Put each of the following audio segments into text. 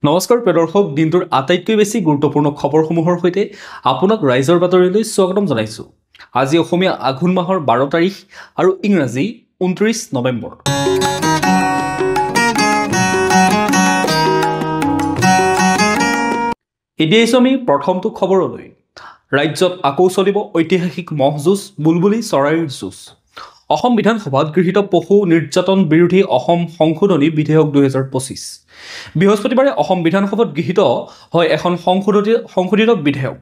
নমস্কাৰ প্ৰিয় দৰ্শক, দিনটোৰ আটাইতকৈ বেছি গুৰুত্বপূৰ্ণ খবৰসমূহৰ সৈতে আপোনাক ৰাইজৰ বাতৰিলৈ স্বাগতম জনাইছোঁ। আজি অসমীয়া আঘোণ মাহৰ 12 তাৰিখ আৰু ইংৰাজী 29 নৱেম্বৰ। এতিয়া আমি প্ৰথমটো খবৰলৈ। ৰাজ্যত আকৌ চলিব ঐতিহাসিক মহ যুঁজ, বুলবুলি চৰাইৰ যুঁজ। অসম বিধানসভাত গৃহীত পশু নিৰ্যাতন বিৰোধী অসম সংশোধনী বিধেয়ক 2025। বৃহস্পতিবাৰে অসম বিধানসভাত গৃহীত হয় এখন সংশোধিত বিধেয়ক।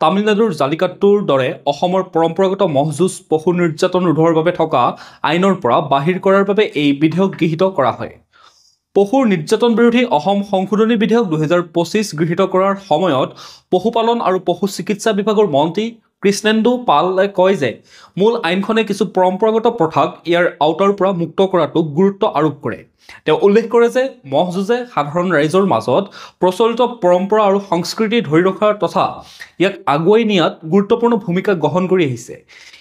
তামিলনাডুৰ জালিকাট্টুৰ দৰে অসমৰ পৰম্পৰাগত মহ যুঁজ পশু নিৰ্যাতন ৰোধৰ বাবে থকা আইনৰ পৰা বাহিৰ কৰাৰ বাবে এই বিধেয়ক গৃহীত কৰা হয়। পশুৰ নিৰ্যাতন বিৰোধী অসম সংশোধনী বিধেয়ক 2025 গৃহীত কৰাৰ সময়ত পশুপালন আৰু পশু চিকিৎসা বিভাগৰ মন্ত্ৰী কৃষ্ণেন্দু পালে কয় যে মূল আইনখনে কিছু পৰম্পৰাগত প্ৰথাক ইয়াৰ আওতাৰ পৰা মুক্ত কৰাটোক গুৰুত্ব আৰোপ কৰে। তেওঁ উল্লেখ কৰে যে মহ যুঁজে সাধাৰণ ৰাইজৰ মাজত প্ৰচলিত পৰম্পৰা আৰু সংস্কৃতি ধৰি ৰখাৰ তথা ইয়াক আগুৱাই নিয়াত গুৰুত্বপূৰ্ণ ভূমিকা গ্ৰহণ কৰি আহিছে।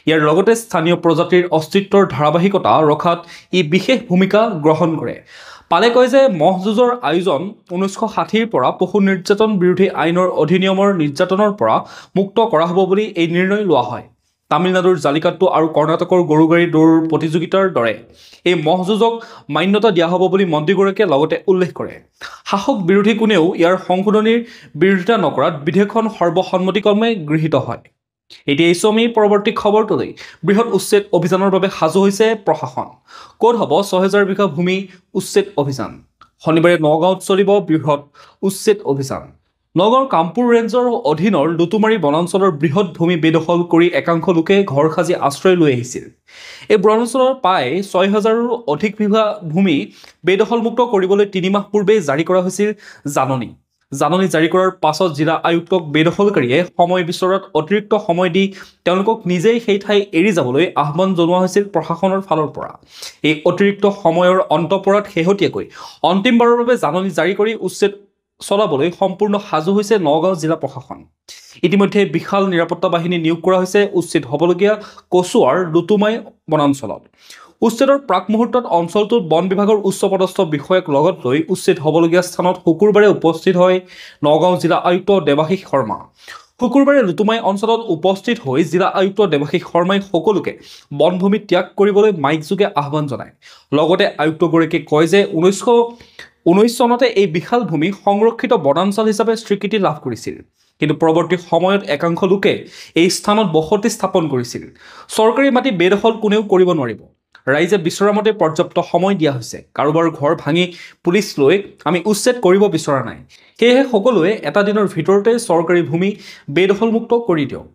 ইয়াৰ লগতে স্থানীয় প্ৰজাতিৰ অস্তিত্বৰ ধাৰাবাহিকতা ৰখাত ই বিশেষ ভূমিকা গ্ৰহণ কৰে। পালে কয় যে মহ যুঁজৰ আয়োজন 1960ৰ পৰা পশু নিৰ্যাতন বিৰোধী আইনৰ অধিনিয়মৰ নিৰ্যাতনৰ পৰা মুক্ত কৰা হ'ব বুলি এই নিৰ্ণয় লোৱা হয়। তামিলনাডুৰ জালিকাট্টু আৰু কৰ্ণাটকৰ গৰুগাড়ী দৌৰ প্ৰতিযোগিতাৰ দৰে এই মহ যুঁজক মান্যতা দিয়া হ'ব বুলি মন্ত্ৰীগৰাকীয়ে লগতে উল্লেখ কৰে। শাসক বিৰোধী কোনেও ইয়াৰ সংশোধনীৰ বিৰোধিতা নকৰাত বিধেয়কখন সৰ্বসন্মতিক্ৰমে গৃহীত হয়। এতিয়া আমি পৰৱৰ্তী খবৰটোলৈ। বৃহৎ উচ্ছেদ অভিযানৰ বাবে সাজু হৈছে প্ৰশাসন। ক'ত হ'ব 6000 বিঘা ভূমি উচ্ছেদ অভিযান। শনিবাৰে নগাঁৱত চলিব বৃহৎ উচ্ছেদ অভিযান। নগাঁৱৰ কামপুৰ ৰেঞ্জৰ অধীনৰ লুটুমাৰী বনাঞ্চলৰ বৃহৎ ভূমি বেদখল কৰি একাংশ লোকে ঘৰ সাজি আশ্ৰয় লৈ আহিছিল। এই বনাঞ্চলৰ প্ৰায় 6000ৰো অধিক বিঘা ভূমি বেদখলমুক্ত কৰিবলৈ 3 মাহ পূৰ্বেই জাৰি কৰা হৈছিল জাননী জাৰি কৰাৰ পাছত জিলা আয়ুক্তক বেদখলকাৰীয়ে সময় বিচৰাত অতিৰিক্ত সময় দি তেওঁলোকক নিজেই সেই ঠাই এৰি যাবলৈ আহ্বান জনোৱা হৈছিল প্ৰশাসনৰ ফালৰ পৰা। এই অতিৰিক্ত সময়ৰ অন্ত পৰাত শেহতীয়াকৈ অন্তিমবাৰৰ বাবে জাননী জাৰি কৰি উচ্ছেদ চলাবলৈ সম্পূৰ্ণ সাজু হৈছে নগাঁও জিলা প্ৰশাসন। ইতিমধ্যে বিশাল নিৰাপত্তা বাহিনী নিয়োগ কৰা হৈছে উচ্ছেদ হ'বলগীয়া কচুৱাৰ লুটুমাই বনাঞ্চলত। উচ্ছেদৰ প্ৰাক মুহূৰ্তত অঞ্চলটোত বন বিভাগৰ উচ্চপদস্থ বিষয়াক লগত লৈ উচ্ছেদ হ'বলগীয়া স্থানত শুকুৰবাৰে উপস্থিত হয় নগাঁও জিলা আয়ুক্ত দেৱাশীষ শৰ্মা। শুকুৰবাৰে লুটুমাই অঞ্চলত উপস্থিত হৈ জিলা আয়ুক্ত দেৱাশীষ শৰ্মাই সকলোকে বনভূমি ত্যাগ কৰিবলৈ মাইক যোগে আহ্বান জনায়। লগতে আয়ুক্তগৰাকীয়ে কয় যে 1919 চনতে এই বিশাল ভূমি সংৰক্ষিত বনাঞ্চল হিচাপে স্বীকৃতি লাভ কৰিছিল, কিন্তু পৰৱৰ্তী সময়ত একাংশ লোকে এই স্থানত বসতি স্থাপন কৰিছিল। চৰকাৰী মাটি বেদখল কোনেও কৰিব নোৱাৰিব। ৰাইজে বিচৰা মতে পৰ্যাপ্ত সময় দিয়া হৈছে। কাৰোবাৰ ঘৰ ভাঙি পুলিচ লৈ আমি উচ্ছেদ কৰিব বিচৰা নাই। সেয়েহে সকলোৱে এটা দিনৰ ভিতৰতে চৰকাৰী ভূমি বেদখলমুক্ত কৰি দিয়ক।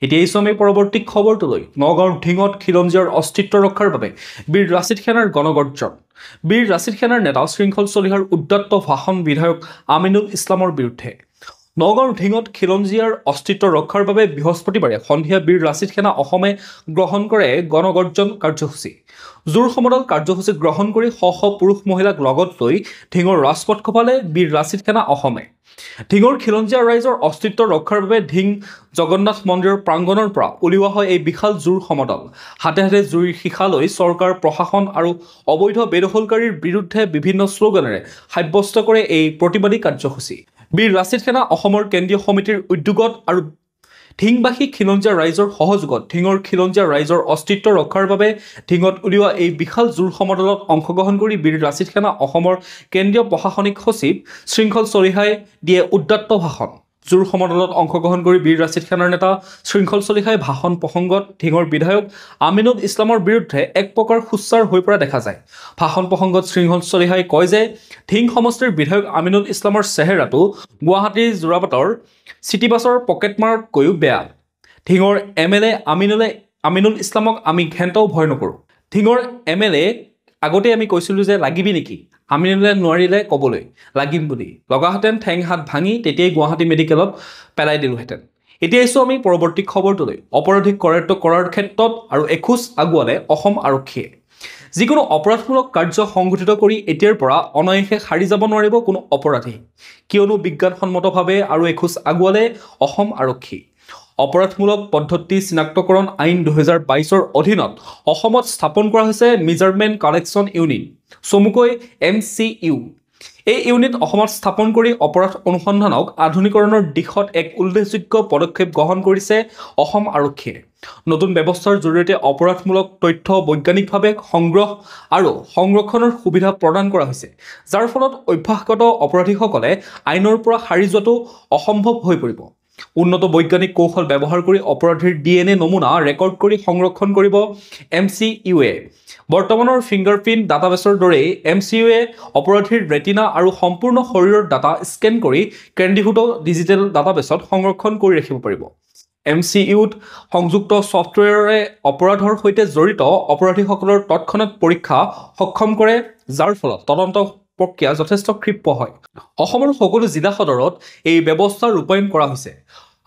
এতিয়া আমি পৰৱৰ্তী খবৰটোলৈ। নগাঁৱৰ ঢিঙত খিলঞ্জীয়াৰ অস্তিত্ব ৰক্ষাৰ বাবে বীৰ লাচিত সেনাৰ গণগৰ্জন। বীৰ লাচিত সেনাৰ নেতা শৃংখল চলিহাৰ উদ্যত্ত ভাষণ বিধায়ক আমিনুল ইছলামৰ বিৰুদ্ধে। নগাঁৱৰ ঢিঙত খিলঞ্জীয়াৰ অস্তিত্ব ৰক্ষাৰ বাবে বৃহস্পতিবাৰে সন্ধিয়া বীৰ লাচিত সেনা অসমে গ্ৰহণ কৰে গণগৰ্জন কাৰ্যসূচী। জোৰ সমদল কাৰ্যসূচী গ্ৰহণ কৰি শ শ পুৰুষ মহিলাক লগত লৈ ঢিঙৰ ৰাজপথ খপালে বীৰ লাচিত সেনা অসমে। ঢিঙৰ খিলঞ্জীয়া ৰাইজৰ অস্তিত্ব ৰক্ষাৰ বাবে ঢিং জগন্নাথ মন্দিৰৰ প্ৰাংগণৰ পৰা উলিওৱা হয় এই বিশাল জোৰ সমদল। হাতে হাতে জুইৰ শিখা লৈ চৰকাৰ প্ৰশাসন আৰু অবৈধ বেদখলকাৰীৰ বিৰুদ্ধে বিভিন্ন শ্লোগানেৰে সাব্যস্ত কৰে এই প্ৰতিবাদী কাৰ্যসূচী। বীৰ লাচিত সেনা অসমৰ কেন্দ্ৰীয় সমিতিৰ উদ্যোগত আৰু ঢিংবাসী খিলঞ্জীয়া ৰাইজৰ সহযোগত ঢিঙৰ খিলঞ্জীয়া ৰাইজৰ অস্তিত্ব ৰক্ষাৰ বাবে ঢিঙত উলিওৱা এই বিশাল জোৰ সমদলত অংশগ্ৰহণ কৰি বীৰ লাচিত সেনা অসমৰ কেন্দ্ৰীয় প্ৰশাসনিক সচিব শৃংখল চলিহাই দিয়ে উদ্যত্ত ভাষণ। জোৰ সমদলত অংশগ্ৰহণ কৰি বীৰ লাচিত সেনাৰ নেতা শৃংখল চলিহাই ভাষণ প্ৰসংগত ঢিঙৰ বিধায়ক আমিনুল ইছলামৰ বিৰুদ্ধে এক প্ৰকাৰ সোচ্চাৰ হৈ পৰা দেখা যায়। ভাষণ প্ৰসংগত শৃংখল চলিহাই কয় যে ঢিং সমষ্টিৰ বিধায়ক আমিনুল ইছলামৰ চেহেৰাটো গুৱাহাটীৰ যোৰাবাটৰ চিটিবাছৰ পকেটমাৰতকৈও বেয়া। ঢিঙৰ MLA আমিনুল ইছলামক আমি ঘেণ্টাও ভয় নকৰোঁ। ঢিঙৰ MLA আগতে আমি কৈছিলোঁ যে লাগিবি নেকি, আমিনুলে নোৱাৰিলে ক'বলৈ লাগিম বুলি, লগাহেঁতেন ঠেং হাত ভাঙি তেতিয়াই গুৱাহাটী মেডিকেলত পেলাই দিলোহেঁতেন। এতিয়া আমি পৰৱৰ্তী খবৰটোলৈ। অপৰাধীক কৰায়ত্ব কৰাৰ ক্ষেত্ৰত আৰু এখোজ আগুৱালে অসম আৰক্ষীয়ে। যিকোনো অপৰাধমূলক কাৰ্য সংঘটিত কৰি এতিয়াৰ পৰা অনায়াসে সাৰি যাব নোৱাৰিব কোনো অপৰাধী, কিয়নো বিজ্ঞানসন্মতভাৱে আৰু এখোজ আগুৱালে অসম আৰক্ষী। অপৰাধমূলক পদ্ধতি চিনাক্তকৰণ আইন 2022ৰ অধীনত অসমত স্থাপন কৰা হৈছে মেজাৰমেণ্ট কালেকশ্যন ইউনিট, চমুকৈ MCU। এই ইউনিট অসমত স্থাপন কৰি অপৰাধ অনুসন্ধানক আধুনিকৰণৰ দিশত এক উল্লেখযোগ্য পদক্ষেপ গ্ৰহণ কৰিছে অসম আৰক্ষীয়ে। নতুন ব্যৱস্থাৰ জৰিয়তে অপৰাধমূলক তথ্য বৈজ্ঞানিকভাৱে সংগ্ৰহ আৰু সংৰক্ষণৰ সুবিধা প্ৰদান কৰা হৈছে, যাৰ ফলত অভ্যাসগত অপৰাধীসকলে আইনৰ পৰা সাৰি যোৱাটো অসম্ভৱ হৈ পৰিব। উন্নত বৈজ্ঞানিক কৌশল ব্যৱহাৰ কৰি অপৰাধীৰ DNA নমুনা ৰেকৰ্ড কৰি সংৰক্ষণ কৰিব MCUA। বৰ্তমানৰ ফিংগাৰপ্ৰিণ্ট ডাটাবেছৰ দৰেই MCUA অপৰাধীৰ ৰেটিনা আৰু সম্পূৰ্ণ শৰীৰৰ ডাটা স্কেন কৰি কেন্দ্ৰীভূত ডিজিটেল ডাটাবেছত সংৰক্ষণ কৰি ৰাখিব পাৰিব। MCUত সংযুক্ত ছফ্টৱেৰে অপৰাধৰ সৈতে জড়িত অপৰাধীসকলৰ তৎক্ষণাত পৰীক্ষা সক্ষম কৰে, যাৰ ফলত তদন্ত প্ৰক্ৰিয়া যথেষ্ট ক্ষীপ্ৰ হয়। অসমৰ সকলো জিলা সদৰত এই ব্যৱস্থা ৰূপায়ণ কৰা হৈছে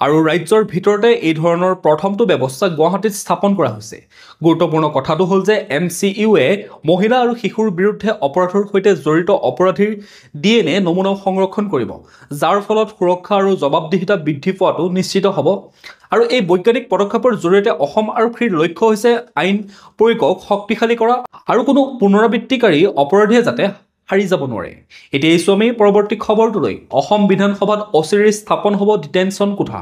আৰু ৰাজ্যৰ ভিতৰতে এই ধৰণৰ প্ৰথমটো ব্যৱস্থা গুৱাহাটীত স্থাপন কৰা হৈছে। গুৰুত্বপূৰ্ণ কথাটো হ'ল যে MCUৱে মহিলা আৰু শিশুৰ বিৰুদ্ধে অপৰাধৰ সৈতে জড়িত অপৰাধীৰ DNA নমুনাও সংৰক্ষণ কৰিব, যাৰ ফলত সুৰক্ষা আৰু জবাবদিহিতা বৃদ্ধি পোৱাটো নিশ্চিত হ'ব। আৰু এই বৈজ্ঞানিক পদক্ষেপৰ জৰিয়তে অসম আৰক্ষীৰ লক্ষ্য হৈছে আইন প্ৰয়োগক শক্তিশালী কৰা আৰু কোনো পুনৰাবৃত্তিকাৰী অপৰাধীয়ে যাতে হাৰি যাব নোৱাৰে। এতিয়া এইছো আমি পৰৱৰ্তী খবৰটোলৈ। অসম বিধানসভাত অচিৰেই স্থাপন হ'ব ডিটেনশ্যন কোঠা।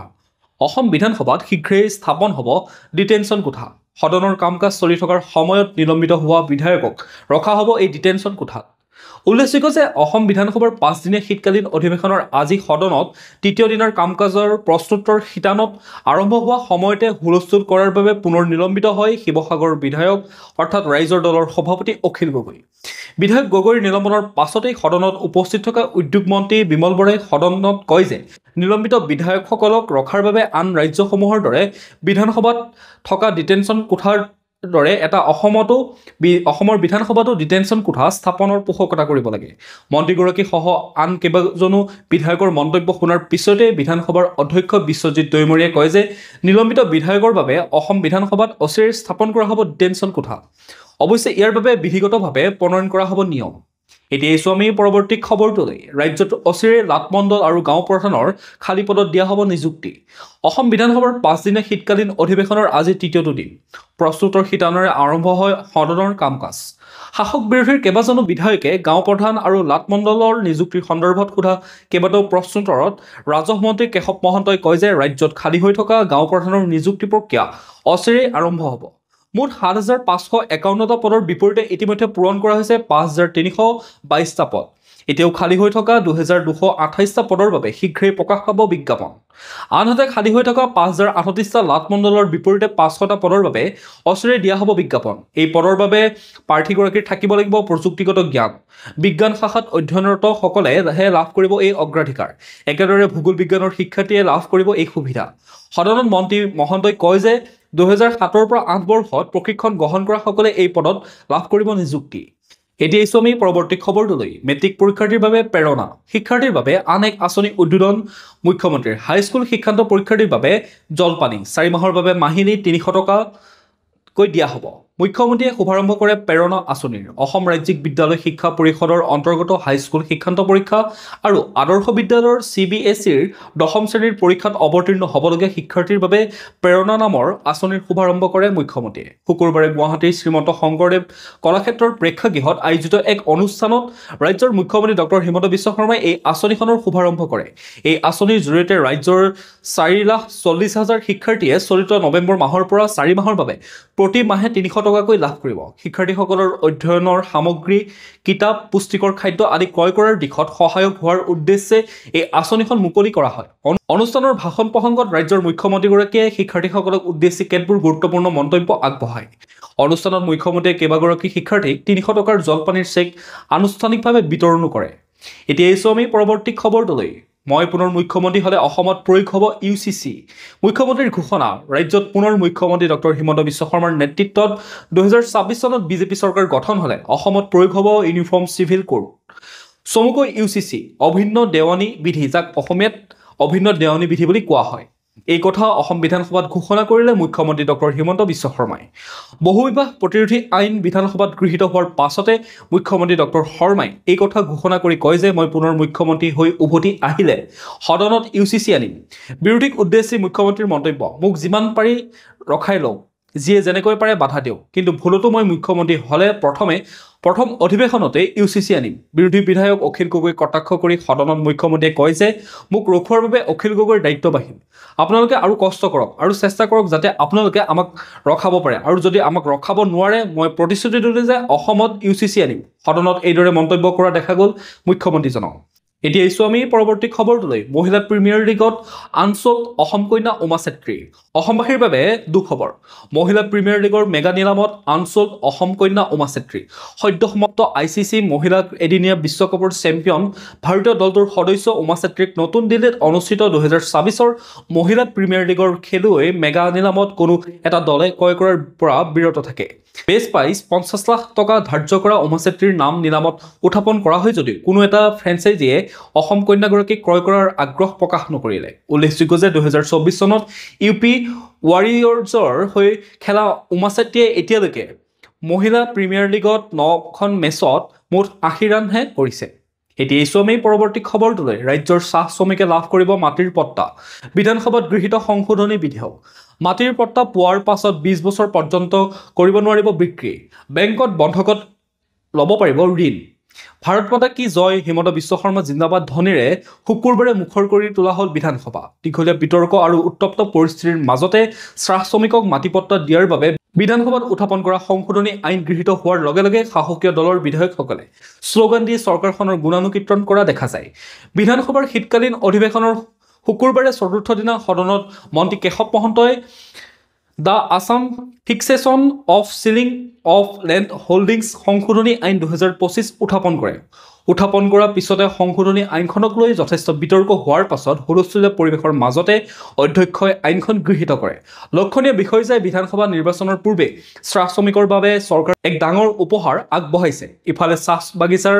অসম বিধানসভাত শীঘ্ৰেই স্থাপন হ'ব ডিটেনশ্যন কোঠা। সদনৰ কাম কাজ চলি থকাৰ সময়ত নিলম্বিত হোৱা বিধায়কক ৰখা হ'ব এই ডিটেনশ্যন কোঠাত। উল্লেখযোগ্য যে অসম বিধানসভাৰ 5 দিনীয়া শীতকালীন অধিৱেশনৰ আজি সদনত তৃতীয় দিনৰ কাম কাজৰ প্ৰশ্নোত্তৰ শীতানত আৰম্ভ হোৱা সময়তে হুলস্থুল কৰাৰ বাবে পুনৰ নিলম্বিত হয় শিৱসাগৰ বিধায়ক অৰ্থাৎ ৰাইজৰ দলৰ সভাপতি অখিল গগৈ। বিধায়ক গগৈৰ নিলম্বনৰ পাছতেই সদনত উপস্থিত থকা উদ্যোগ মন্ত্ৰী বিমল বৰাই সদনত কয় যে নিলম্বিত বিধায়কসকলক ৰখাৰ বাবে আন ৰাজ্যসমূহৰ দৰে বিধানসভাত থকা ডিটেনশ্যন কোঠাৰ দৰে এটা অসমৰ বিধানসভাতো ডিটেনশ্যন কোঠা স্থাপনৰ পোষকতা কৰিব লাগে। মন্ত্ৰীগৰাকী সহ আন কেইবাজনো বিধায়কৰ মন্তব্য শুনাৰ পিছতে বিধানসভাৰ অধ্যক্ষ বিশ্বজিৎ দৈমৰীয়ে কয় যে নিলম্বিত বিধায়কৰ বাবে অসম বিধানসভাত অচিৰেই স্থাপন কৰা হ'ব ডিটেনশ্যন কোঠা। অৱশ্যে ইয়াৰ বাবে বিধিগতভাৱে প্ৰণয়ন কৰা হ'ব নিয়ম। এতিয়া এইছো আমি পৰৱৰ্তী খবৰটোলৈ। ৰাজ্যত অচিৰেই লাটমণ্ডল আৰু গাঁও প্ৰধানৰ খালী পদত দিয়া হ'ব নিযুক্তি। অসম বিধানসভাৰ 5 দিনীয়া শীতকালীন অধিৱেশনৰ আজি তৃতীয়টো দিন। প্ৰশ্নোত্তৰ শীতানেৰে আৰম্ভ হয় সদনৰ কাম কাজ। শাসক বিৰোধীৰ কেইবাজনো বিধায়কে গাঁও প্ৰধান আৰু লাটমণ্ডলৰ নিযুক্তিৰ সন্দৰ্ভত সোধা কেইবাটাও প্ৰশ্নোত্তৰত ৰাজহ মন্ত্ৰী কেশৱ মহন্তই কয় যে ৰাজ্যত খালী হৈ থকা গাঁও প্ৰধানৰ নিযুক্তি প্ৰক্ৰিয়া অচিৰেই আৰম্ভ হ'ব। মুঠ ৭,৫৫১টা পদৰ বিপৰীতে ইতিমধ্যে পূৰণ কৰা হৈছে ৫,৩২২টা পদ। এতিয়াও খালী হৈ থকা ২,২২৮টা পদৰ বাবে শীঘ্ৰেই প্ৰকাশ পাব বিজ্ঞাপন। আনহাতে খালী হৈ থকা ৫,০৩৮টা লাটমণ্ডলৰ বিপৰীতে ৫০০টা পদৰ বাবে অচিৰেই দিয়া হ'ব বিজ্ঞাপন। এই পদৰ বাবে প্ৰাৰ্থীগৰাকীৰ থাকিব লাগিব প্ৰযুক্তিগত জ্ঞান। বিজ্ঞান শাখাত অধ্যয়নৰত সকলেহে লাভ কৰিব এই অগ্ৰাধিকাৰ। একেদৰে ভূগোল বিজ্ঞানৰ শিক্ষাৰ্থীয়ে লাভ কৰিব এই সুবিধা। সদনত মন্ত্ৰী মহন্তই কয় যে ২০০৭ৰ পৰা ৮ বৰ্ষত প্ৰশিক্ষণ গ্ৰহণ কৰা সকলে এই পদত লাভ কৰিব নিযুক্তি। এতিয়া এইছো আমি পৰৱৰ্তী খবৰটোলৈ। মেট্ৰিক পৰীক্ষাৰ্থীৰ বাবে প্ৰেৰণা। শিক্ষাৰ্থীৰ বাবে আন এক আঁচনি উদ্বোধন মুখ্যমন্ত্ৰীৰ। হাইস্কুল শিক্ষান্ত পৰীক্ষাৰ্থীৰ বাবে জলপানী 4 মাহৰ বাবে মাহিলী ৩০০ টকাকৈ দিয়া হ'ব। মুখ্যমন্ত্ৰীয়ে শুভাৰম্ভ কৰে প্ৰেৰণা আঁচনিৰ। অসম ৰাজ্যিক বিদ্যালয় শিক্ষা পৰিষদৰ অন্তৰ্গত হাইস্কুল শিক্ষান্ত পৰীক্ষা আৰু আদৰ্শ বিদ্যালয়ৰ CBSEৰ 10ম শ্ৰেণীৰ পৰীক্ষাত অৱতীৰ্ণ হ'বলগীয়া শিক্ষাৰ্থীৰ বাবে প্ৰেৰণা নামৰ আঁচনিৰ শুভাৰম্ভ কৰে মুখ্যমন্ত্ৰীয়ে। শুকুৰবাৰে গুৱাহাটীৰ শ্ৰীমন্ত শংকৰদেৱ কলাক্ষেত্ৰৰ প্ৰেক্ষাগৃহত আয়োজিত এক অনুষ্ঠানত ৰাজ্যৰ মুখ্যমন্ত্ৰী ডক্টৰ হিমন্ত বিশ্ব শৰ্মাই এই আঁচনিখনৰ শুভাৰম্ভ কৰে। এই আঁচনিৰ জৰিয়তে ৰাজ্যৰ 4,40,000 শিক্ষাৰ্থীয়ে চলিত নৱেম্বৰ মাহৰ পৰা 4 মাহৰ বাবে প্ৰতি মাহে ৩০০ টকাকৈ লাভ কৰিব। শিক্ষাৰ্থীসকলৰ অধ্যয়নৰ সামগ্ৰী, কিতাপ, পুষ্টিকৰ খাদ্য আদি ক্ৰয় কৰাৰ দিশত সহায়ক হোৱাৰ উদ্দেশ্যে এই আঁচনিখন মুকলি কৰা হয়। অনুষ্ঠানৰ ভাষণ প্ৰসংগত ৰাজ্যৰ মুখ্যমন্ত্ৰীগৰাকীয়ে শিক্ষাৰ্থীসকলক উদ্দেশ্যি কেতবোৰ গুৰুত্বপূৰ্ণ মন্তব্য আগবঢ়ায়। অনুষ্ঠানত মুখ্যমন্ত্ৰীয়ে কেইবাগৰাকী শিক্ষাৰ্থীক ৩০০ টকাৰ জলপানীৰ চেক আনুষ্ঠানিকভাৱে বিতৰণো কৰে। এতিয়া এইছো আমি পৰৱৰ্তী খবৰটোলৈ। মই পুনৰ মুখ্যমন্ত্ৰী হ'লে অসমত প্ৰয়োগ হ'ব UCC। মুখ্যমন্ত্ৰীৰ ঘোষণা। ৰাজ্যত পুনৰ মুখ্যমন্ত্ৰী ডক্টৰ হিমন্ত বিশ্ব শৰ্মাৰ নেতৃত্বত ২০২৬ চনত বিজেপি চৰকাৰ গঠন হ'লে অসমত প্ৰয়োগ হ'ব ইউনিফৰ্ম চিভিল কোড, চমুকৈ UCC, অভিন্ন দেৱানী বিধি, যাক অসমীয়াত অভিন্ন দেৱানী বিধি বুলি কোৱা হয়। এই কথা অসম বিধানসভাত ঘোষণা কৰিলে মুখ্যমন্ত্ৰী ডক্টৰ হিমন্ত বিশ্ব শৰ্মাই। বহুবিবাহ প্ৰতিৰোধী আইন বিধানসভাত গৃহীত হোৱাৰ পাছতে মুখ্যমন্ত্ৰী ডক্টৰ শৰ্মাই এই কথা ঘোষণা কৰি কয় যে মই পুনৰ মুখ্যমন্ত্ৰী হৈ উভতি আহিলে সদনত UCC আনিম। বিৰোধীক উদ্দেশ্যি মুখ্যমন্ত্ৰীৰ মন্তব্য, মোক যিমান পাৰি ৰখাই লওক, যিয়ে যেনেকৈ পাৰে বাধা দিয়ক, কিন্তু ভুলতো মই মুখ্যমন্ত্ৰী হ'লে প্ৰথম অধিৱেশনতে UCC আনিম। বিৰোধী বিধায়ক অখিল গগৈক কটাক্ষ কৰি সদনত মুখ্যমন্ত্ৰীয়ে কয় যে মোক ৰখোৱাৰ বাবে অখিল গগৈৰ দায়িত্ব বাঢ়িল। আপোনালোকে আৰু কষ্ট কৰক আৰু চেষ্টা কৰক যাতে আপোনালোকে আমাক ৰখাব পাৰে, আৰু যদি আমাক ৰখাব নোৱাৰে মই প্ৰতিশ্ৰুতি দিলোঁ যে অসমত UCC আনিম। সদনত এইদৰে মন্তব্য কৰা দেখা গ'ল মুখ্যমন্ত্ৰীজনক। এতিয়া আহিছোঁ আমি পৰৱৰ্তী খবৰটোলৈ। মহিলা প্ৰিমিয়াৰ লীগত আনচল্ড অসম কন্যা উমা চেত্ৰী। অসমবাসীৰ বাবে দুখবৰ। মহিলা প্ৰিমিয়াৰ লীগৰ মেগা নিলামত আনচল্ড অসম কন্যা উমা চেত্ৰী। সদ্য সমাপ্ত ICC মহিলা এদিনীয়া বিশ্বকাপৰ চেম্পিয়ন ভাৰতীয় দলটোৰ সদস্য উমা চেত্ৰীক নতুন দিল্লীত অনুষ্ঠিত 2024 মহিলা প্ৰিমিয়াৰ লীগৰ খেলুৱৈ মেগা নিলামত কোনো এটা দলে ক্ৰয় কৰাৰ পৰা বিৰত থাকে। বেছ প্ৰাইজ 50 লাখ টকা ধাৰ্য কৰা উমা চেত্ৰীৰ নাম নিলামত উত্থাপন কৰা হয় যদিও কোনো এটা ফ্ৰেঞ্চাইজিয়ে অসম কন্যাগৰাকীক ক্ৰয় কৰাৰ আগ্ৰহ প্ৰকাশ নকৰিলে। উল্লেখযোগ্য যে 2024 চনত UP ৱাৰিয়ৰ্ছৰ হৈ খেলা উমা চেত্ৰীয়ে এতিয়ালৈকে মহিলা প্ৰিমিয়াৰ লীগত 9খন মেচত মুঠ 80 ৰানহে কৰিছে। এতিয়া আহিছোঁ আমি পৰৱৰ্তী খবৰটোলৈ। ৰাজ্যৰ চাহ শ্ৰমিকে লাভ কৰিব মাটিৰ পট্টা। বিধানসভাত গৃহীত সংশোধনী বিধেয়ক। মাটিৰ পট্টা পোৱাৰ পাছত 20 বছৰ পৰ্যন্ত কৰিব নোৱাৰিব বিক্ৰী। বেংকত বন্ধকত ল'ব পাৰিব ঋণ। ভাৰত মাতা কি জয়, হিমন্ত বিশ্ব শৰ্মা জিন্দাবাদ ধ্বনিৰে শুকুৰবাৰে মুখৰ কৰি তোলা হ'ল বিধানসভা। দীঘলীয়া বিতৰ্ক আৰু উত্তপ্ত পৰিস্থিতিৰ মাজতে চাহ শ্ৰমিকক মাটিপট্টা দিয়াৰ বাবে বিধানসভাত উত্থাপন কৰা সংশোধনী আইন গৃহীত হোৱাৰ লগে লগে শাসকীয় দলৰ বিধায়কসকলে শ্লোগান দি চৰকাৰখনৰ গুণানুকীৰ্তন কৰা দেখা যায়। বিধানসভাৰ শীতকালীন অধিৱেশনৰ শুকুৰবাৰে চতুৰ্থ দিনা সদনত মন্ত্ৰী কেশৱ মহন্তই the Assam fixation of ceiling of land holdings সংশোধনী আইন 2025 উত্থাপন কৰাৰ পিছতে সংশোধনী আইনখনক লৈ যথেষ্ট বিতৰ্ক হোৱাৰ পাছত হুলস্থুলীয়া পৰিৱেশৰ মাজতে অধ্যক্ষই আইনখন গৃহীত কৰে। লক্ষণীয় বিষয় যে বিধানসভা নিৰ্বাচনৰ পূৰ্বে চাহ শ্ৰমিকৰ বাবে চৰকাৰ এক ডাঙৰ উপহাৰ আগবঢ়াইছে। ইফালে চাহ বাগিচাৰ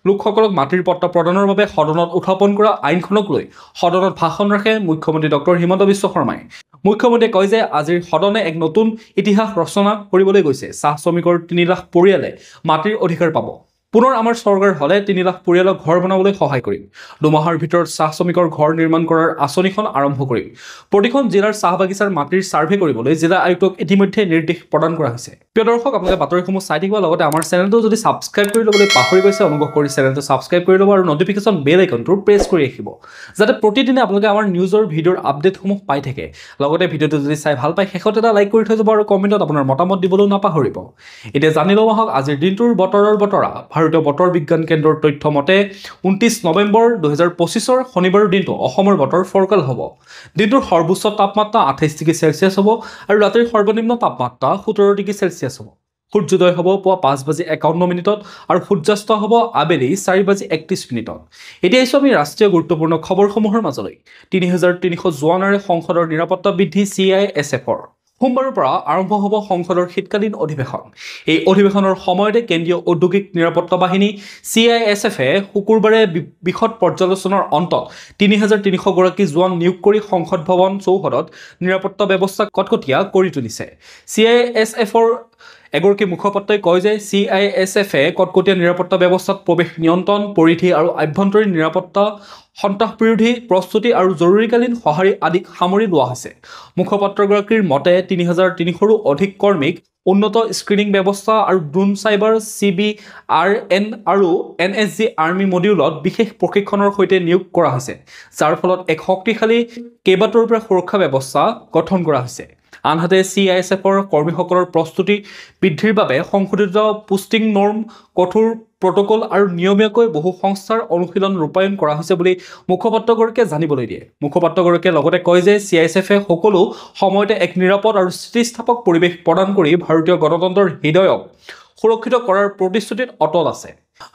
লোকসকলক মাটিৰ পট্টা প্ৰদানৰ বাবে সদনত উত্থাপন কৰা আইনখনক লৈ সদনত ভাষণ ৰাখে মুখ্যমন্ত্ৰী ডক্টৰ হিমন্ত বিশ্ব শৰ্মাই। মুখ্যমন্ত্ৰীয়ে কয় যে আজিৰ সদনে এক নতুন ইতিহাস ৰচনা কৰিবলৈ গৈছে। চাহ শ্ৰমিকৰ 3 লাখ পৰিয়ালে মাটিৰ অধিকাৰ পাব। পুনৰ আমাৰ চৰকাৰ হ'লে 3 লাখ পৰিয়ালক ঘৰ বনাবলৈ সহায় কৰিম। 2 মাহৰ ভিতৰত চাহ শ্ৰমিকৰ ঘৰ নিৰ্মাণ কৰাৰ আঁচনিখন আৰম্ভ কৰিম। প্ৰতিখন জিলাৰ চাহ বাগিচাৰ মাটিৰ ছাৰ্ভে কৰিবলৈ জিলা আয়ুক্তক ইতিমধ্যে নিৰ্দেশ প্ৰদান কৰা হৈছে। প্ৰিয় দৰ্শক, আপোনালোকে বাতৰিসমূহ চাই থাকিব, লগতে আমাৰ চেনেলটো যদি ছাবস্ক্ৰাইব কৰি ল'বলৈ পাহৰি গৈছে অনুগ্ৰহ কৰি চেনেলটো ছাবস্ক্ৰাইব কৰি ল'ব আৰু নটিফিকেশ্যন বেল আইকনটো প্ৰেছ কৰি ৰাখিব, যাতে প্ৰতিদিনে আপোনালোকে আমাৰ নিউজৰ ভিডিঅ'ৰ আপডেটসমূহ পাই থাকে। লগতে ভিডিঅ'টো যদি চাই ভাল পায় শেষত এটা লাইক কৰি থৈ যাব আৰু কমেণ্টত আপোনাৰ মতামত দিবলৈও নাপাহৰিব। এতিয়া জানি লওঁ আহক আজিৰ দিনটোৰ বতৰৰ বতৰা। ভাৰতীয় বতৰ বিজ্ঞান কেন্দ্ৰৰ তথ্য মতে 29 নৱেম্বৰ 2025 শনিবাৰৰ দিনটো অসমৰ বতৰ ফৰকাল হ'ব। দিনটোৰ সৰ্বোচ্চ তাপমাত্ৰা 28 ডিগ্ৰী চেলছিয়াছ হ'ব আৰু ৰাতিৰ সৰ্বনিম্ন তাপমাত্ৰা 17 ডিগ্ৰী চেলছিয়াছ হ'ব। সূৰ্যোদয় হ'ব পুৱা 5:51 আৰু সূৰ্যাস্ত হ'ব আবেলি 4:31। এতিয়া আহিছোঁ আমি ৰাষ্ট্ৰীয় গুৰুত্বপূৰ্ণ খবৰসমূহৰ মাজলৈ। 3300 জোৱানেৰে সংসদৰ নিৰাপত্তা বৃদ্ধি CISFৰ। সোমবাৰৰ পৰা আৰম্ভ হ'ব সংসদৰ শীতকালীন অধিৱেশন। এই অধিৱেশনৰ সময়তে কেন্দ্ৰীয় ঔদ্যোগিক নিৰাপত্তা বাহিনী CISFে শুকুৰবাৰে বিশদ পৰ্যালোচনাৰ অন্তত 3300 গৰাকী জোৱান নিয়োগ কৰি সংসদ ভৱন চৌহদত নিৰাপত্তা ব্যৱস্থা কটকটীয়া কৰি তুলিছে। CISFৰ এগৰাকী মুখপাত্ৰই কয় যে CISFে কটকটীয়া নিৰাপত্তা ব্যৱস্থাত প্ৰৱেশ নিয়ন্ত্ৰণ, পৰিধি আৰু আভ্যন্তৰীণ নিৰাপত্তা, সন্ত্ৰাস বিৰোধী প্ৰস্তুতি আৰু জৰুৰীকালীন সঁহাৰি আদিক সামৰি লোৱা হৈছে। মুখপাত্ৰগৰাকীৰ মতে 3300ৰো অধিক কৰ্মীক উন্নত স্ক্ৰিনিং ব্যৱস্থা আৰু ড্ৰোন চাইবাৰ CBRN আৰু NSG আৰ্মি মডিউলত বিশেষ প্ৰশিক্ষণৰ সৈতে নিয়োগ কৰা হৈছে, যাৰ ফলত এক শক্তিশালী কেইবাটাৰ পৰা সুৰক্ষা ব্যৱস্থা গঠন কৰা হৈছে। আনহাতে CISFৰ কৰ্মীসকলৰ প্ৰস্তুতি বৃদ্ধিৰ বাবে সংশোধিত পোষ্টিং নৰ্ম, কঠোৰ প্ৰট'কল আৰু নিয়মীয়াকৈ বহু সংস্থাৰ অনুশীলন ৰূপায়ণ কৰা হৈছে বুলি মুখপাত্ৰগৰাকীয়ে জানিবলৈ দিয়ে। মুখপাত্ৰগৰাকীয়ে লগতে কয় যে CISFে সকলো সময়তে এক নিৰাপদ আৰু স্থিতিস্থাপক পৰিৱেশ প্ৰদান কৰি ভাৰতীয় গণতন্ত্ৰৰ হৃদয়ক সুৰক্ষিত কৰাৰ প্ৰতিশ্ৰুতিত অটল আছে।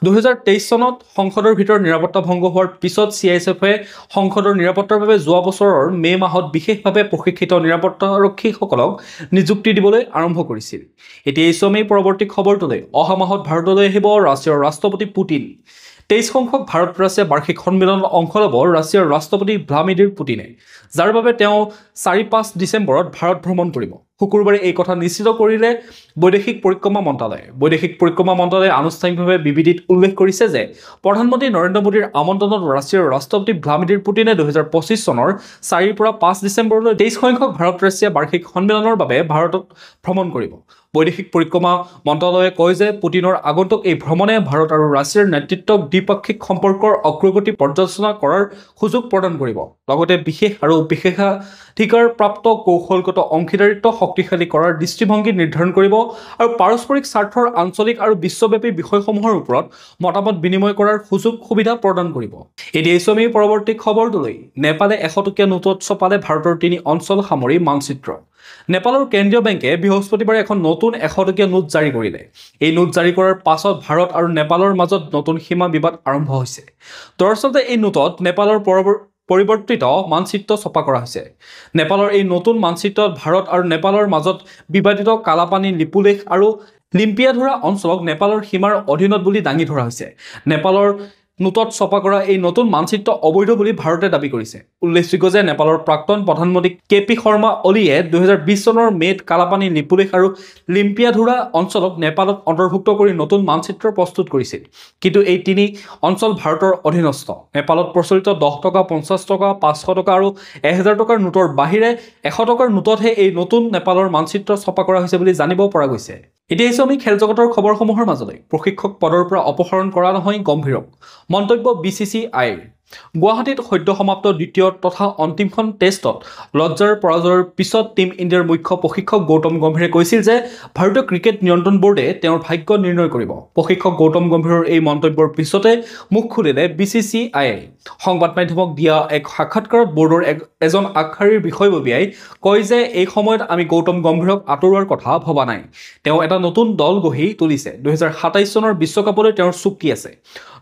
2023 চনত সংসদৰ ভিতৰত নিৰাপত্তা ভংগ হোৱাৰ পিছত CISFে সংসদৰ নিৰাপত্তাৰ বাবে যোৱা বছৰৰ মে মাহত বিশেষভাৱে প্ৰশিক্ষিত নিৰাপত্তাৰক্ষীসকলক নিযুক্তি দিবলৈ আৰম্ভ কৰিছিল। এতিয়া এই সময় পৰৱৰ্তী খবৰটোলৈ। অহা মাহত ভাৰতলৈ আহিব ৰাছিয়াৰ ৰাষ্ট্ৰপতি পুটিন। 23 সংখ্যক ভাৰত ৰাছিয়া বাৰ্ষিক সন্মিলনত অংশ ল'ব ৰাছিয়াৰ ৰাষ্ট্ৰপতি ভ্লাদিমিৰ পুটিনে, যাৰ বাবে তেওঁ 4-5 ডিচেম্বৰত ভাৰত ভ্ৰমণ কৰিব। শুকুৰবাৰে এই কথা নিশ্চিত কৰিলে বৈদেশিক পৰিক্ৰমা মন্ত্ৰালয়ে আনুষ্ঠানিকভাৱে বিবৃতিত উল্লেখ কৰিছে যে প্ৰধানমন্ত্ৰী নৰেন্দ্ৰ মোদীৰ আমন্ত্ৰণত ৰাছিয়াৰ ৰাষ্ট্ৰপতি ভ্লাদিমিৰ পুটিনে 2025 চনৰ 4 পৰা 5 ডিচেম্বৰলৈ 23 সংখ্যক ভাৰত-ৰাছিয়া বাৰ্ষিক সন্মিলনৰ বাবে ভাৰতত ভ্ৰমণ কৰিব। বৈদেশিক পৰিক্ৰমা মন্ত্ৰালয়ে কয় যে পুটিনৰ আগন্তুক এই ভ্ৰমণে ভাৰত আৰু ৰাছিয়াৰ নেতৃত্বক দ্বিপাক্ষিক সম্পৰ্কৰ অগ্ৰগতি পৰ্যালোচনা কৰাৰ সুযোগ প্ৰদান কৰিব, লগতে বিশেষ আৰু বিশেষাধিকাৰপ্ৰাপ্ত কৌশলগত অংশীদাৰিত্ব শক্তিশালী কৰাৰ দৃষ্টিভংগী নিৰ্ধাৰণ কৰিব আৰু পাৰস্পৰিক স্বাৰ্থৰ আঞ্চলিক আৰু বিশ্বব্যাপী বিষয়সমূহৰ ওপৰত মতামত বিনিময় কৰাৰ সুযোগ সুবিধা প্ৰদান কৰিব। এতিয়াই আমি পৰৱৰ্তী খবৰটোলৈ। নেপালে 100 টকীয়া নোটত ছপালে ভাৰতৰ 3 অঞ্চল সামৰি মানচিত্ৰ। নেপালৰ কেন্দ্ৰীয় বেংকে বৃহস্পতিবাৰে এখন নতুন 100 টকীয়া নোট জাৰি কৰিলে। এই নোট জাৰি কৰাৰ পাছত ভাৰত আৰু নেপালৰ মাজত নতুন সীমা বিবাদ আৰম্ভ হৈছে। দৰাচলতে এই নোটত নেপালৰ পৰিৱৰ্তিত মানচিত্ৰ ছপা কৰা হৈছে। নেপালৰ এই নতুন মানচিত্ৰত ভাৰত আৰু নেপালৰ মাজত বিবাদিত কালাপানী লিপুলেখ আৰু লিম্পিয়াধৰা অঞ্চলক নেপালৰ সীমাৰ অধীনত বুলি দাঙি ধৰা হৈছে। নেপালৰ নোটত ছপা কৰা এই নতুন মানচিত্ৰ অবৈধ বুলি ভাৰতে দাবী কৰিছে। উল্লেখযোগ্য যে নেপালৰ প্ৰাক্তন প্ৰধানমন্ত্ৰী KP শৰ্মা অলিয়ে 2020 চনৰ মে'ত কালাপানী লিপুলেখ আৰু লিম্পিয়াধৰা অঞ্চলক নেপালত অন্তৰ্ভুক্ত কৰি নতুন মানচিত্ৰ প্ৰস্তুত কৰিছিল। কিন্তু এই 3 অঞ্চল ভাৰতৰ অধীনস্থ। নেপালত প্ৰচলিত 10 টকা, 50 টকা, 500 টকা আৰু 1000 টকাৰ নোটৰ বাহিৰে 100 টকাৰ নোটতহে এই নতুন নেপালৰ মানচিত্ৰ ছপা কৰা হৈছে বুলি জানিব পৰা গৈছে। এতিয়া আমি খেল জগতৰ খবৰসমূহৰ মাজলৈ। প্ৰশিক্ষক পদৰ পৰা অপসাৰণ কৰা নহয় গম্ভীৰক। মন্তব্য BCCIৰ। গুৱাহাটীত সদ্য সমাপ্ত দ্বিতীয় তথা অন্তিমখন টেষ্টত লজ্জাৰ পৰাজয়ৰ পিছত টীম ইণ্ডিয়াৰ মুখ্য প্ৰশিক্ষক গৌতম গম্ভীৰে কৈছিল যে ভাৰতীয় ক্ৰিকেট নিয়ন্ত্ৰণ বোৰ্ডে তেওঁৰ ভাগ্য নিৰ্ণয় কৰিব। প্ৰশিক্ষক গৌতম গম্ভীৰৰ এই মন্তব্যৰ পিছতে মুখ খুলিলে BCCIয়ে। সংবাদ মাধ্যমক দিয়া এক সাক্ষাৎকাৰত বোৰ্ডৰ এজন আগশাৰীৰ বিষয়ববীয়াই কয় যে এই সময়ত আমি গৌতম গম্ভীৰক আঁতৰোৱাৰ কথা ভবা নাই। তেওঁ এটা নতুন দল গঢ়ি তুলিছে। 2027 চনৰ বিশ্বকাপলৈ তেওঁৰ চুক্তি আছে।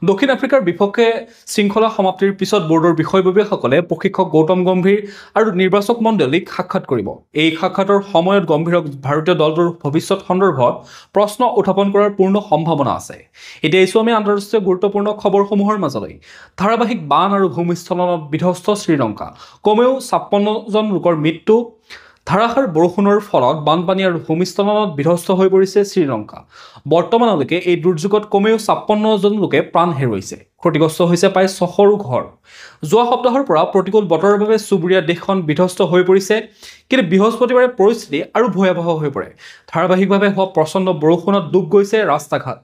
দক্ষিণ আফ্ৰিকাৰ বিপক্ষে শৃংখলা সমাপ্তিৰ পিছত বোৰ্ডৰ বিষয়ববীয়াসকলে প্ৰশিক্ষক গৌতম গম্ভীৰ আৰু নিৰ্বাচক মণ্ডলীক সাক্ষাৎ কৰিব। এই সাক্ষাতৰ সময়ত গম্ভীৰক ভাৰতীয় দলটোৰ ভৱিষ্যত সন্দৰ্ভত প্ৰশ্ন উত্থাপন কৰাৰ পূৰ্ণ সম্ভাৱনা আছে। এতিয়া আমি আন্তঃৰাষ্ট্ৰীয় গুৰুত্বপূৰ্ণ খবৰসমূহৰ মাজলৈ। ধাৰাবাহিক বান আৰু ভূমিস্খলনত বিধ্বস্ত শ্ৰীলংকা। কমেও 56 জন লোকৰ মৃত্যু। ধাৰাসাৰ বৰষুণৰ ফলত বানপানী আৰু ভূমিস্খলনত বিধ্বস্ত হৈ পৰিছে শ্ৰীলংকা। বৰ্তমানলৈকে এই দুৰ্যোগত কমেও 56 জন লোকে প্ৰাণ হেৰুৱাইছে। ক্ষতিগ্ৰস্ত হৈছে প্ৰায় 600ৰো ঘৰ। যোৱা সপ্তাহৰ পৰা প্ৰতিকূল বতৰৰ বাবে চুবুৰীয়া দেশখন বিধ্বস্ত হৈ পৰিছে। কিন্তু বৃহস্পতিবাৰে পৰিস্থিতি আৰু ভয়াৱহ হৈ পৰে। ধাৰাবাহিকভাৱে হোৱা প্ৰচণ্ড বৰষুণত ডুব গৈছে ৰাস্তা-ঘাট।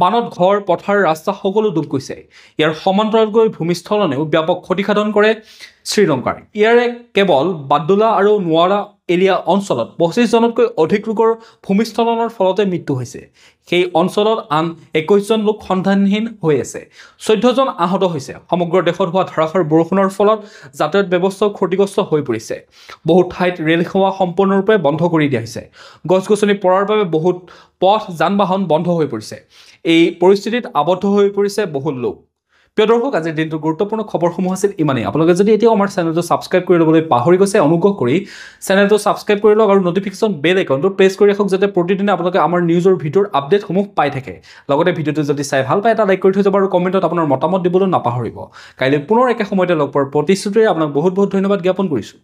বানত ঘৰ, পথাৰ, ৰাস্তা সকলো ডুব গৈছে। ইয়াৰ সমান্তৰালকৈ ভূমিস্খলনেও ব্যাপক ক্ষতিসাধন কৰে শ্ৰীলংকাৰ। ইয়াৰে কেৱল বাদুলা আৰু নোৱাৰা এলিয়া অঞ্চলত 25 জনতকৈ অধিক লোকৰ ভূমিস্খলনৰ ফলতে মৃত্যু হৈছে। সেই অঞ্চলত আন 21 জন লোক সন্ধানহীন হৈ আছে। 14 জন আহত হৈছে। সমগ্ৰ দেশত হোৱা ধাৰাসাৰ বৰষুণৰ ফলত যাতায়াত ব্যৱস্থাও ক্ষতিগ্ৰস্ত হৈ পৰিছে। বহু ঠাইত ৰেল সেৱা সম্পূৰ্ণৰূপে বন্ধ কৰি দিয়া হৈছে। গছ-গছনি পৰাৰ বাবে বহুত পথ, যান-বাহন বন্ধ হৈ পৰিছে। এই পৰিস্থিতিত আবদ্ধ হৈ পৰিছে বহু লোক। প্ৰিয় দৰ্শক, আজিৰ দিনটোৰ গুৰুত্বপূৰ্ণ খবৰসমূহ আছিল ইমানেই। আপোনালোকে যদি এতিয়াও আমাৰ চেনেলটো ছাবস্ক্ৰাইব কৰি ল'বলৈ পাহৰি গৈছে, অনুগ্ৰহ কৰি চেনেলটো ছাবস্ক্ৰাইব কৰি লওক আৰু নটিফিকেশ্যন বেল আইকনটো প্ৰেছ কৰি ৰাখক, যাতে প্ৰতিদিনে আপোনালোকে আমাৰ নিউজৰ ভিডিঅ'ৰ আপডেটসমূহ পাই থাকে। লগতে ভিডিঅ'টো যদি চাই ভাল পায়, এটা লাইক কৰি থৈ যাব আৰু কমেণ্টত আপোনাৰ মতামত দিবলৈ নাপাহৰিব। কাইলৈ পুনৰ একে সময়তে লগ পোৱাৰ প্ৰতিশ্ৰুতিৰে আপোনাক বহুত বহুত ধন্যবাদ জ্ঞাপন কৰিছোঁ।